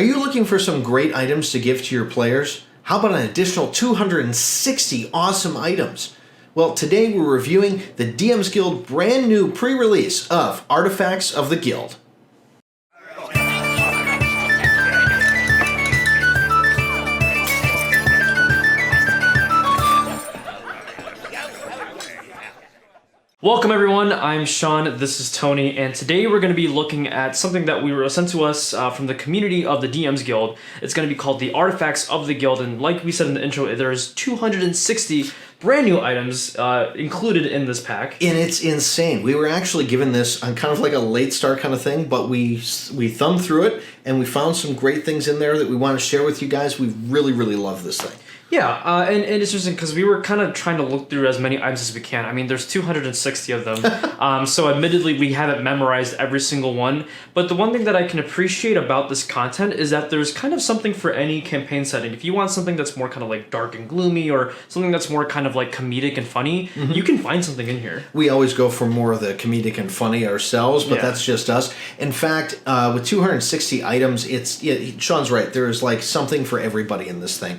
Are you looking for some great items to give to your players? How about an additional 260 awesome items? Well, today we're reviewing the DM's Guild brand new pre-release of Artifacts of the Guild. Welcome everyone, I'm Sean, this is Tony, and today we're going to be looking at something that we were sent to us from the community of the DM's Guild. It's going to be called the Artifacts of the Guild, and like we said in the intro, there's 260 brand new items included in this pack. And it's insane. We were actually given this on kind of like a late start kind of thing, but we thumbed through it, and we found some great things in there that we want to share with you guys. We really, really love this thing. Yeah, and it's interesting because we were kind of trying to look through as many items as we can. I mean, there's 260 of them, so admittedly we haven't memorized every single one, but the one thing that I can appreciate about this content is that there's kind of something for any campaign setting. If you want something that's more kind of like dark and gloomy, or something that's more kind of like comedic and funny, you can find something in here. We always go for more of the comedic and funny ourselves, but that's just us. In fact, with 260 items, Sean's right, there is like something for everybody in this thing.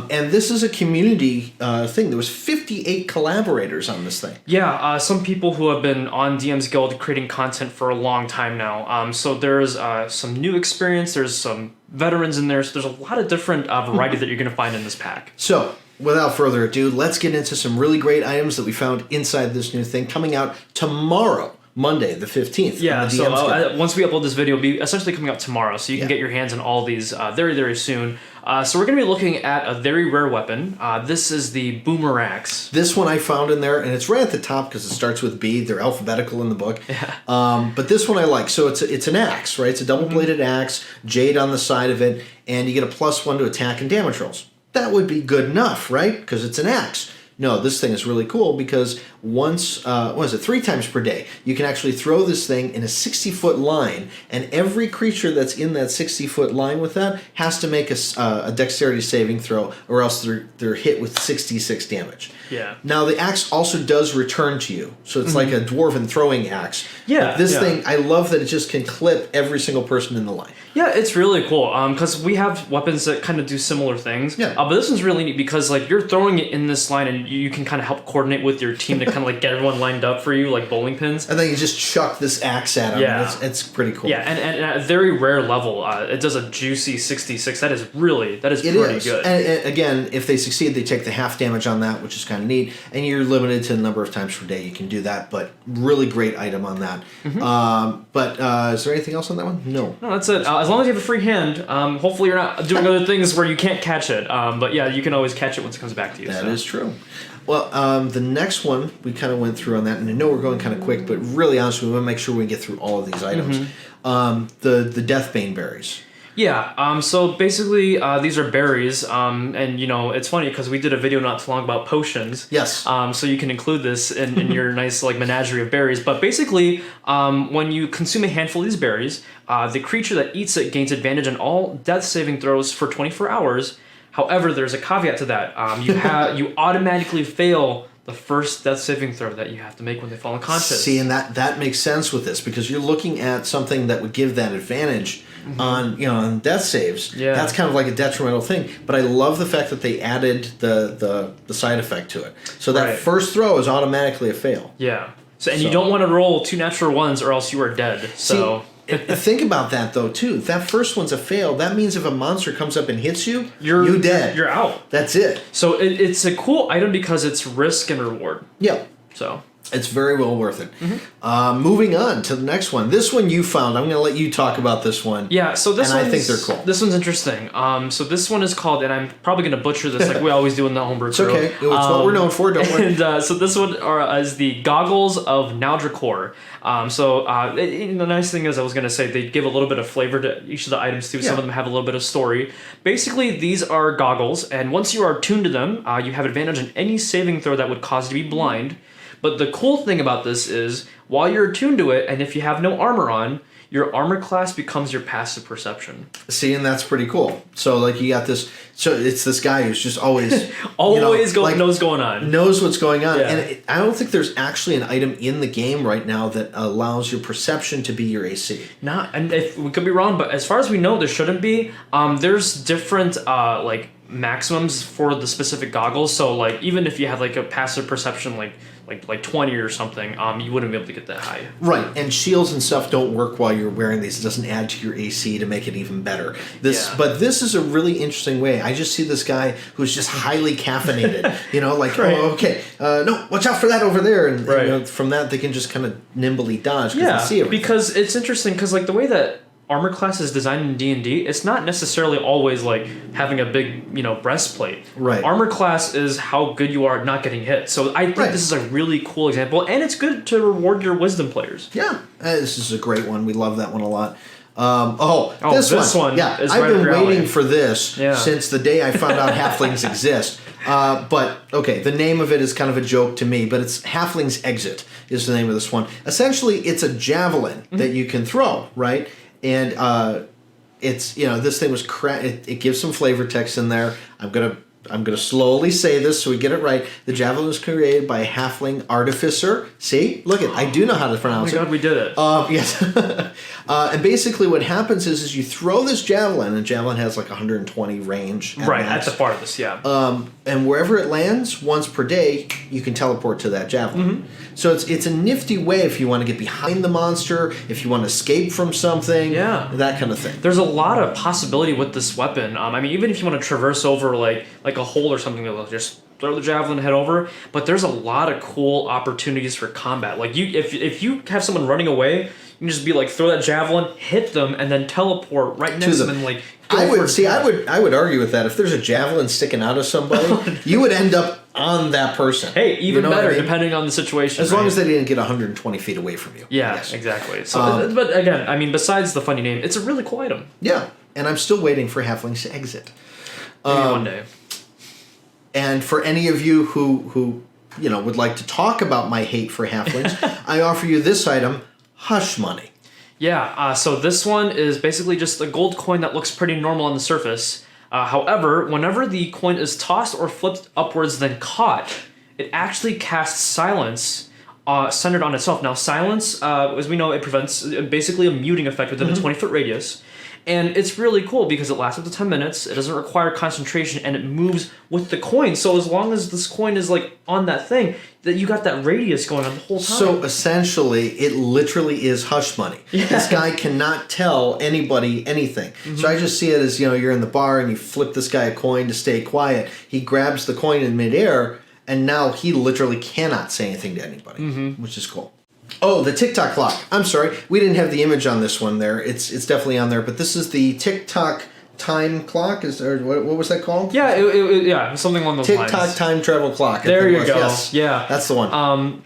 And this is a community thing. There was 58 collaborators on this thing. Yeah, some people who have been on DM's Guild creating content for a long time now. So there's some new experience, there's some veterans in there, so there's a lot of different variety that you're going to find in this pack. So, without further ado, let's get into some really great items that we found inside this new thing coming out tomorrow. Monday, the 15th. Yeah, so once we upload this video, it'll be essentially coming out tomorrow, so you can get your hands on all these very, very soon. So we're going to be looking at a very rare weapon. This is the Axe. This one I found in there, and it's right at the top because it starts with B. They're alphabetical in the book. Yeah. But this one I like. So it's an axe, right? It's a double-bladed axe, jade on the side of it, and you get a +1 to attack and damage rolls. That would be good enough, right? Because it's an axe. No, this thing is really cool because once, 3 times per day, you can actually throw this thing in a 60-foot line, and every creature that's in that 60-foot line with that has to make a dexterity saving throw, or else they're hit with 66 damage. Yeah. Now, the axe also does return to you, so it's like a dwarven throwing axe. Yeah. But this thing, I love that it just can clip every single person in the line. Yeah, it's really cool because we have weapons that kind of do similar things. Yeah. But this one's really neat because like you're throwing it in this line, and you can kind of help coordinate with your team to kind of like get everyone lined up for you like bowling pins. And then you just chuck this axe at them. Yeah. It's pretty cool. Yeah, and at a very rare level, it does a juicy 66. That is pretty good. And again, if they succeed, they take the half damage on that, which is kind of neat. And you're limited to the number of times per day you can do that, but really great item on that. But is there anything else on that one? No, that's it. As long as you have a free hand, hopefully you're not doing other things where you can't catch it. But yeah, you can always catch it once it comes back to you. That is true. Well, the next one we kind of went through on that, and I know we're going kind of quick, but really honestly, we want to make sure we get through all of these items. The Deathbane berries. Yeah, so basically these are berries, and you know, it's funny because we did a video not too long about potions. Yes. So you can include this in your nice like menagerie of berries, but basically when you consume a handful of these berries, the creature that eats it gains advantage on all death saving throws for 24 hours. However, there's a caveat to that. You automatically fail the first death saving throw that you have to make when they fall unconscious. See, and that makes sense with this because you're looking at something that would give that advantage on death saves. Yeah. That's kind of like a detrimental thing. But I love the fact that they added the side effect to it. So that first throw is automatically a fail. Yeah. So you don't want to roll 2 natural ones or else you are dead. So. See, think about that though too. If that first one's a fail, that means if a monster comes up and hits you, you're dead. You're out. That's it. So it's a cool item because it's risk and reward. Yeah. So it's very well worth it. Moving on to the next one. This one you found. I'm going to let you talk about this one. Yeah, so this one, I think they're cool. This one's interesting. So this one is called, and I'm probably going to butcher this like we always do in the Home Brew Crew. It's okay. It's what we're known for. Don't worry. And so this one is the Goggles of Naldricor. The nice thing is, I was going to say, they give a little bit of flavor to each of the items too. Some of them have a little bit of story. Basically, these are goggles, and once you are tuned to them, you have advantage on any saving throw that would cause you to be blind. But the cool thing about this is, while you're attuned to it, and if you have no armor on, your armor class becomes your passive perception. See, and that's pretty cool. So, like, you got this. So it's this guy who's just always knows going on, knows what's going on, Yeah. and I don't think there's actually an item in the game right now that allows your perception to be your AC. And if we could be wrong, but as far as we know, there shouldn't be. There's different like maximums for the specific goggles. So like even if you have like a passive perception like 20 or something, you wouldn't be able to get that high. Right, and shields and stuff don't work while you're wearing these. It doesn't add to your AC to make it even better. But this is a really interesting way. I just see this guy who's just highly caffeinated. Like, Right. oh, okay, no, watch out for that over there. And Right. from that, they can just kind of nimbly dodge because they see everything. Because it's interesting because like the way that armor class is designed in D&D, it's not necessarily always like having a big, breastplate. Right. Armor class is how good you are at not getting hit. So I think this is a really cool example, and it's good to reward your wisdom players. Yeah, this is a great one. We love that one a lot. This one. Yeah, is I've right up been your alley. waiting for this since the day I found out Halflings exist. But, okay, the name of it is kind of a joke to me, but it's Halflings Exit is the name of this one. Essentially, it's a javelin that you can throw, right? And it's, this thing was it gives some flavor text in there. I'm gonna slowly say this so we get it right. The javelin was created by a halfling artificer. See? Look it. I do know how to pronounce it. Oh my god, we did it. Yes. And basically what happens is you throw this javelin, and javelin has like 120 range. At the farthest, yeah. And wherever it lands, once per day, you can teleport to that javelin. So it's a nifty way if you want to get behind the monster, if you want to escape from something, that kind of thing. There's a lot of possibility with this weapon. Even if you want to traverse over like a hole or something, you'll just throw the javelin, head over. But there's a lot of cool opportunities for combat. Like if you have someone running away, you can just be like throw that javelin, hit them, and then teleport right next to them and like. I would argue with that. If there's a javelin sticking out of somebody, you would end up on that person. Hey, even better, depending on the situation. As long as they didn't get 120 feet away from you. Yeah, exactly. So, but again, besides the funny name, it's a really cool item. Yeah, and I'm still waiting for Halflings to exit. Maybe one day. And for any of you who would like to talk about my hate for halflings, I offer you this item, Hush Money. Yeah, so this one is basically just a gold coin that looks pretty normal on the surface. However, whenever the coin is tossed or flipped upwards then caught, it actually casts silence centered on itself. Now, silence, as we know, it prevents basically a muting effect within a 20-foot radius. And it's really cool because it lasts up to 10 minutes, it doesn't require concentration, and it moves with the coin. So as long as this coin is like on that thing, that you got that radius going on the whole time. So essentially, it literally is hush money. Yeah. This guy cannot tell anybody anything. So I just see it as, you're in the bar and you flip this guy a coin to stay quiet. He grabs the coin in midair, and now he literally cannot say anything to anybody, which is cool. Oh, the TikTok clock. I'm sorry. We didn't have the image on this one there. It's definitely on there, but this is the TikTok time clock. What was that called? Yeah, something along those lines. TikTok time travel clock. There you go. Yes. Yeah. That's the one.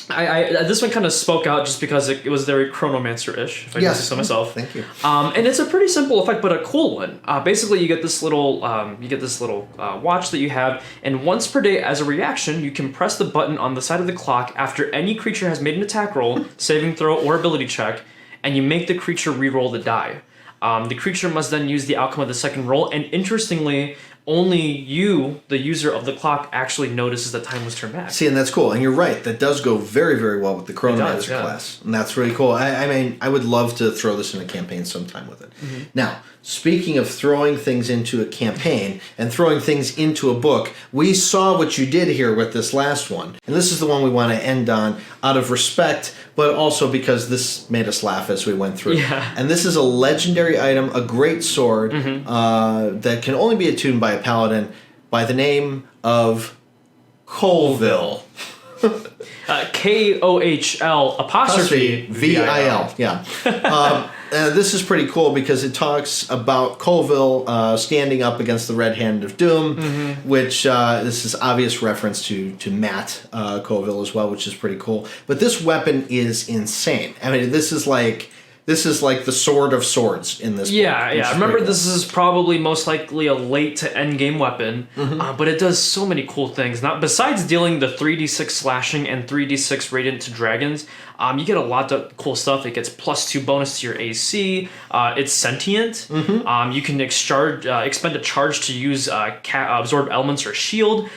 I this one kind of spoke out just because it was very Chronomancer-ish, if I can say so myself. Thank you. And it's a pretty simple effect, but a cool one. Basically, you get this little watch that you have, and once per day, as a reaction, you can press the button on the side of the clock after any creature has made an attack roll, saving throw, or ability check, and you make the creature re-roll the die. The creature must then use the outcome of the second roll, and interestingly, only you, the user of the clock, actually notices that time was turned back. See, and that's cool. And you're right. That does go very, very well with the Chronomancer class. And that's really cool. I would love to throw this in a campaign sometime with it. Now, speaking of throwing things into a campaign and throwing things into a book, we saw what you did here with this last one. And this is the one we want to end on out of respect, but also because this made us laugh as we went through. Yeah. And this is a legendary item, a great sword, that can only be attuned by a paladin by the name of Colville. Kohl apostrophe VIL. Yeah. This is pretty cool because it talks about Colville standing up against the Red Hand of Doom, which this is obvious reference to Matt Colville as well, which is pretty cool. But this weapon is insane. I mean, this is This is like the sword of swords in this book. Yeah. Remember, this is probably most likely a late to end game weapon, but it does so many cool things. Not besides dealing the 3d6 slashing and 3d6 radiant to dragons, you get a lot of cool stuff. It gets +2 bonus to your AC. It's sentient. You can expend a charge to use absorb elements or shield.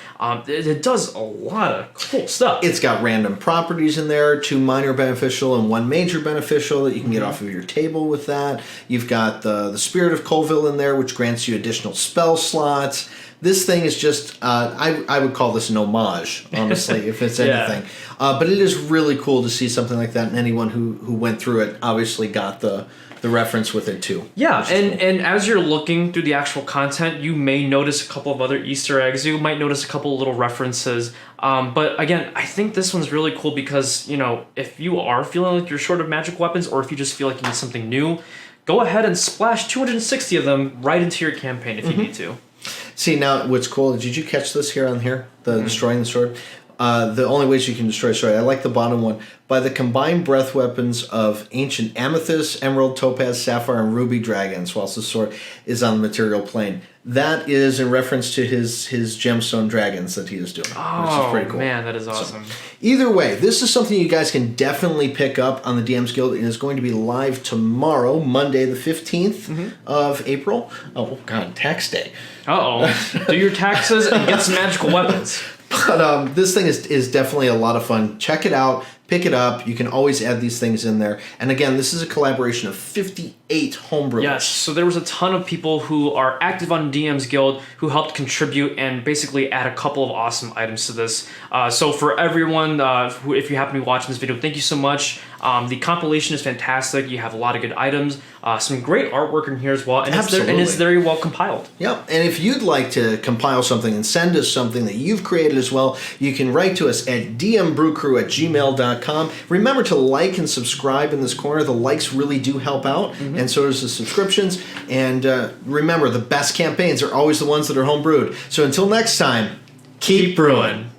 It does a lot of cool stuff. It's got random properties in there, 2 minor beneficial and 1 major beneficial that you can get off of your table with that. You've got the Spirit of Colville in there, which grants you additional spell slots. This thing is just, I would call this an homage, honestly, if it's anything. But it is really cool to see something like that, and anyone who went through it obviously got the reference with it too. Yeah, and as you're looking through the actual content, you may notice a couple of other Easter eggs. You might notice a couple of little references. But again, I think this one's really cool because, if you are feeling like you're short of magic weapons, or if you just feel like you need something new, go ahead and splash 260 of them right into your campaign if you need to. See, now what's cool, did you catch this here on here? The destroying the sword? The only ways you can destroy a sword, I like the bottom one. By the combined breath weapons of ancient amethyst, emerald, topaz, sapphire, and ruby dragons, whilst the sword is on the material plane. That is in reference to his gemstone dragons that he is doing, which is pretty cool. Man, that is awesome. So, either way, this is something you guys can definitely pick up on the DMs Guild. It is going to be live tomorrow, Monday the 15th of April. Oh, God, tax day. Do your taxes and get some magical weapons. But this thing is definitely a lot of fun. Check it out. Pick it up. You can always add these things in there. And again, this is a collaboration of 58 homebrewers. Yes, so there was a ton of people who are active on DM's Guild who helped contribute and basically add a couple of awesome items to this. So for everyone, if you happen to be watching this video, thank you so much. The compilation is fantastic. You have a lot of good items, some great artwork in here as well, and it's very well compiled. Yep, and if you'd like to compile something and send us something that you've created as well, you can write to us at dmbrewcrew@gmail.com. Remember to like and subscribe in this corner. The likes really do help out, and so does the subscriptions. And remember, the best campaigns are always the ones that are homebrewed. So until next time, keep brewing.